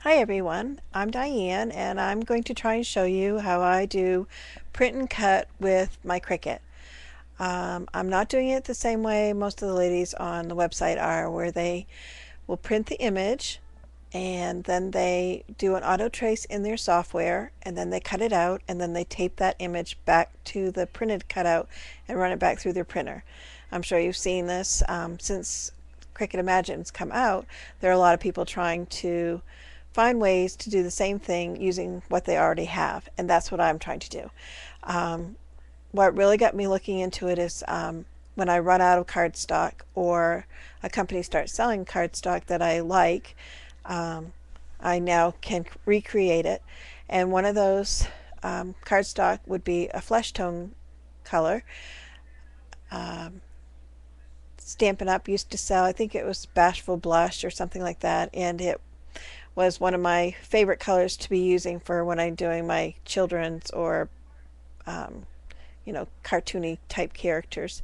Hi everyone, I'm Diane and I'm going to try and show you how I do print and cut with my Cricut. I'm not doing it the same way most of the ladies on the website are, where they will print the image and then they do an auto trace in their software and then they cut it out and then they tape that image back to the printed cutout and run it back through their printer. I'm sure you've seen this. Since Cricut Imagine's come out, there are a lot of people trying to find ways to do the same thing using what they already have, and that's what I'm trying to do. Um, what really got me looking into it is when I run out of cardstock or a company starts selling cardstock that I like, um, I now can recreate it. And one of those cardstock would be a flesh tone color. Um, Stampin' Up! Used to sell, I think it was Bashful Blush or something like that, and it was one of my favorite colors to be using for when I'm doing my children's or um, cartoony type characters.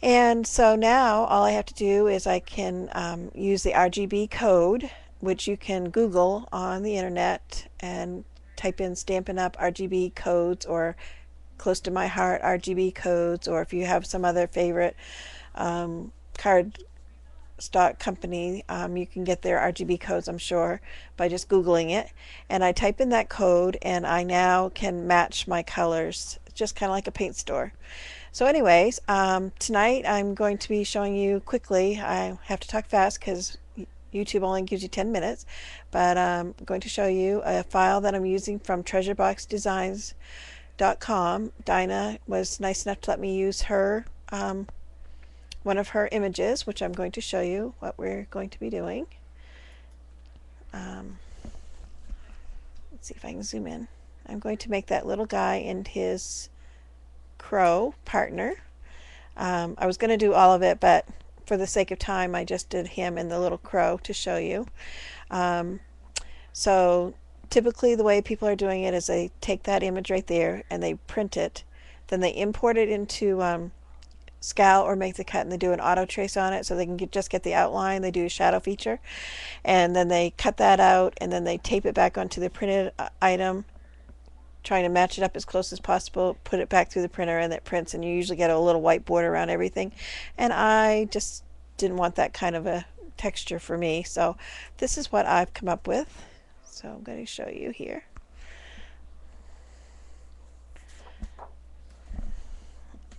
And so now all I have to do is I can use the RGB code, which you can Google on the internet and type in Stampin' Up! RGB codes or Close to My Heart RGB codes, or if you have some other favorite card stock company, you can get their RGB codes, I'm sure, by just Googling it. And I type in that code and I now can match my colors, just kind of like a paint store. So anyways, tonight I'm going to be showing you quickly. I have to talk fast because YouTube only gives you 10 minutes, but I'm going to show you a file that I'm using from treasureboxdesigns.com. Dinah was nice enough to let me use her one of her images, which I'm going to show you what we're going to be doing. Let's see if I can zoom in. I'm going to make that little guy and his crow partner. I was going to do all of it, but for the sake of time I just did him and the little crow to show you. So typically the way people are doing it is they take that image right there and they print it, then they import it into Scal or Make the Cut, and they do an auto trace on it so they can just get the outline. They do a shadow feature and then they cut that out and then they tape it back onto the printed item, trying to match it up as close as possible, put it back through the printer, and it prints, and you usually get a little white border around everything. And I just didn't want that kind of a texture for me, so this is what I've come up with. So I'm going to show you here.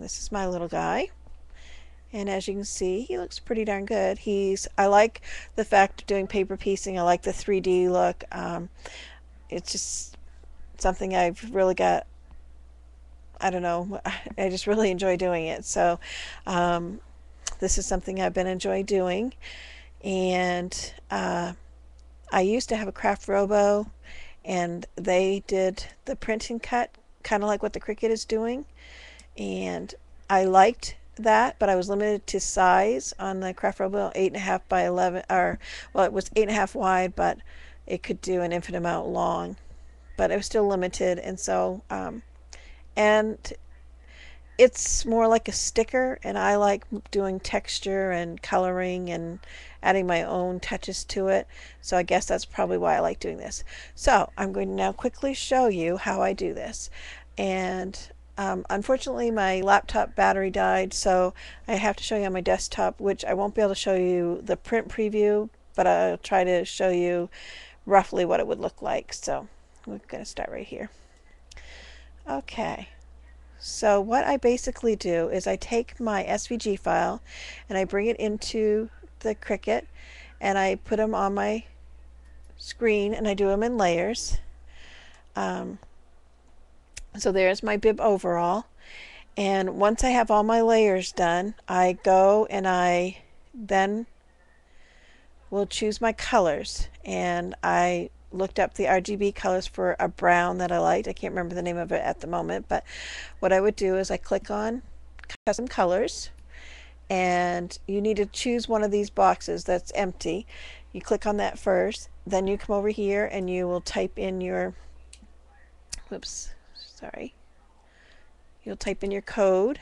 This is my little guy, and as you can see, he looks pretty darn good. I like the fact of doing paper piecing. I like the 3D look. It's just something I've really got, I don't know, I just really enjoy doing it. So this is something I've been enjoying doing. And I used to have a Craft Robo, and they did the print and cut kind of like what the Cricut is doing, and I liked that, but I was limited to size on the Craft Robo, 8.5 by 11, or well, it was 8.5 wide, but it could do an infinite amount long, but it was still limited. And so and it's more like a sticker, and I like doing texture and coloring and adding my own touches to it, so I guess that's probably why I like doing this. So I'm going to now quickly show you how I do this. And unfortunately my laptop battery died, so I have to show you on my desktop, which I won't be able to show you the print preview, but I'll try to show you roughly what it would look like. So we're going to start right here. Okay, so what I basically do is I take my SVG file and I bring it into the Cricut and I put them on my screen and I do them in layers. So there's my bib overall, and once I have all my layers done, I go and I then will choose my colors, and I looked up the RGB colors for a brown that I liked. I can't remember the name of it at the moment, but what I would do is I click on custom colors, and you need to choose one of these boxes that's empty. You click on that first, then you come over here and you will type in your, you'll type in your code.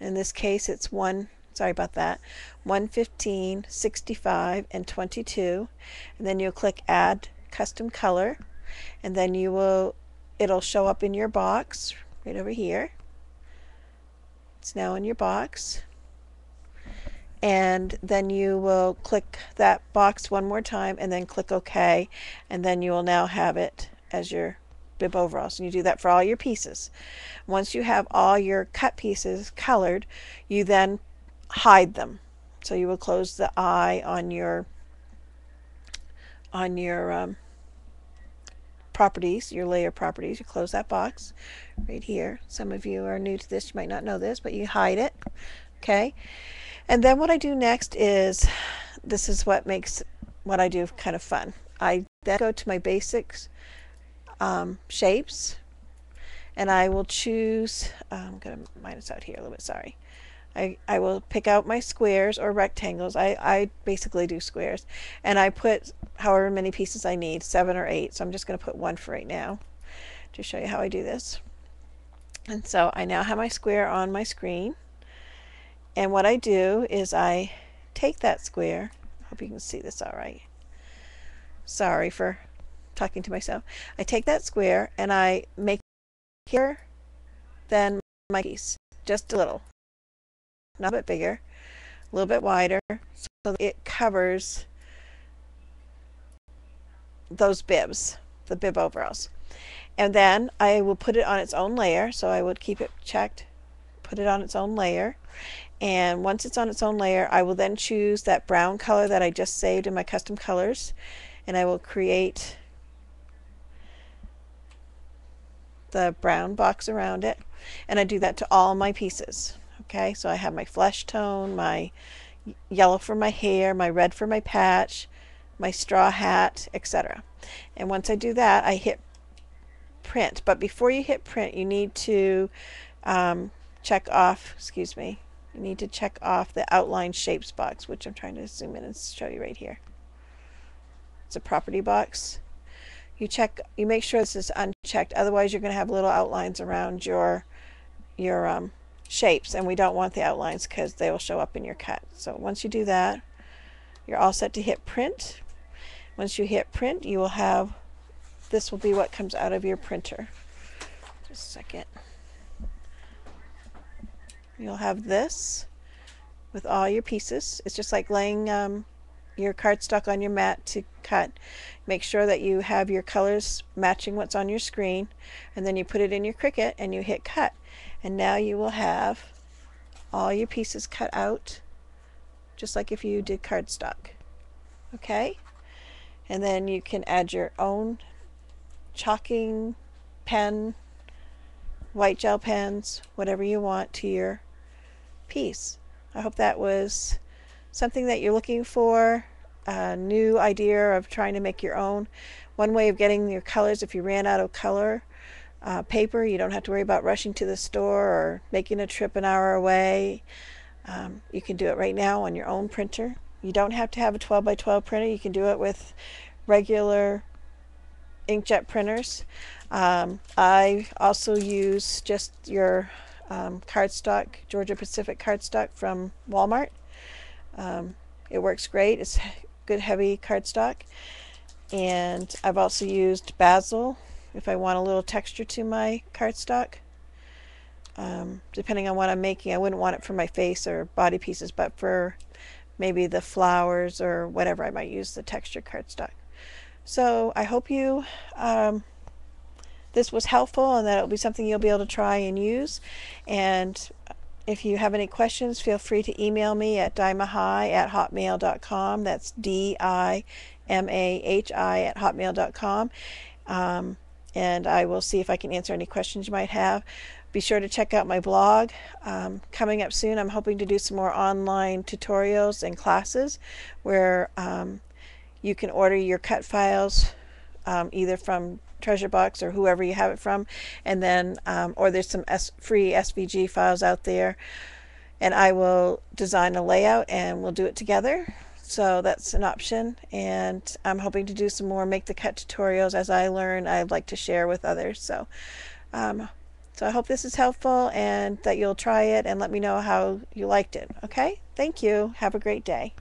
In this case it's 1 sorry about that, 115, 65, and 22, and then you'll click Add Custom Color, and then it'll show up in your box right over here. It's now in your box, and then you will click that box one more time and then click OK, and then you will now have it as your bib overalls. And you do that for all your pieces. Once you have all your cut pieces colored, you then hide them. So you will close the eye on your properties, your layer properties. You close that box right here. Some of you are new to this, you might not know this, but you hide it. Okay, and then what I do next is, this is what makes what I do kind of fun. I then go to my basics shapes, and I will choose, I'm going to minus out here a little bit, sorry. I will pick out my squares or rectangles. I basically do squares, and I put however many pieces I need, 7 or 8, so I'm just going to put 1 for right now to show you how I do this. And so I now have my square on my screen, and what I do is I take that square, I hope you can see this all right, sorry for talking to myself. I take that square and I make it bigger than my piece, just a little, not a bit bigger, a little bit wider, so that it covers those bibs, the bib overalls. And then I will put it on its own layer, so I would keep it checked, put it on its own layer, and once it's on its own layer, I will then choose that brown color that I just saved in my custom colors, and I will create the brown box around it, and I do that to all my pieces. Okay, so I have my flesh tone, my yellow for my hair, my red for my patch, my straw hat, etc. And once I do that, I hit print. But before you hit print, you need to check off, excuse me, you need to check off the outline shapes box, which I'm trying to zoom in and show you right here. It's a property box. You make sure this is unchecked, otherwise you're going to have little outlines around your shapes, and we don't want the outlines because they will show up in your cut. So once you do that, you're all set to hit print. Once you hit print, you will have, this will be what comes out of your printer. Just a second. You'll have this with all your pieces. It's just like laying your cardstock on your mat to cut. Make sure that you have your colors matching what's on your screen, and then you put it in your Cricut and you hit cut, and now you will have all your pieces cut out just like if you did cardstock. Okay, and then you can add your own chalking pen, white gel pens, whatever you want to your piece. I hope that was something that you're looking for, a new idea of trying to make your own. One way of getting your colors, if you ran out of color paper, you don't have to worry about rushing to the store or making a trip an hour away. You can do it right now on your own printer. You don't have to have a 12 by 12 printer. You can do it with regular inkjet printers. I also use just your cardstock, Georgia Pacific cardstock from Walmart. It works great. It's good heavy cardstock. And I've also used basil if I want a little texture to my cardstock. Depending on what I'm making, I wouldn't want it for my face or body pieces, but for maybe the flowers or whatever, I might use the texture cardstock. So I hope you this was helpful and that it'll be something you'll be able to try and use. And if you have any questions, feel free to email me at dimahai@hotmail.com. That's DIMAHI@hotmail.com. And I will see if I can answer any questions you might have. Be sure to check out my blog. Coming up soon, I'm hoping to do some more online tutorials and classes where you can order your cut files either from Treasure Box or whoever you have it from, and then or there's some free SVG files out there, and I will design a layout and we'll do it together. So that's an option, and I'm hoping to do some more make the cut tutorials as I learn. I'd like to share with others. So So I hope this is helpful and that you'll try it and let me know how you liked it. Okay? Thank you. Have a great day.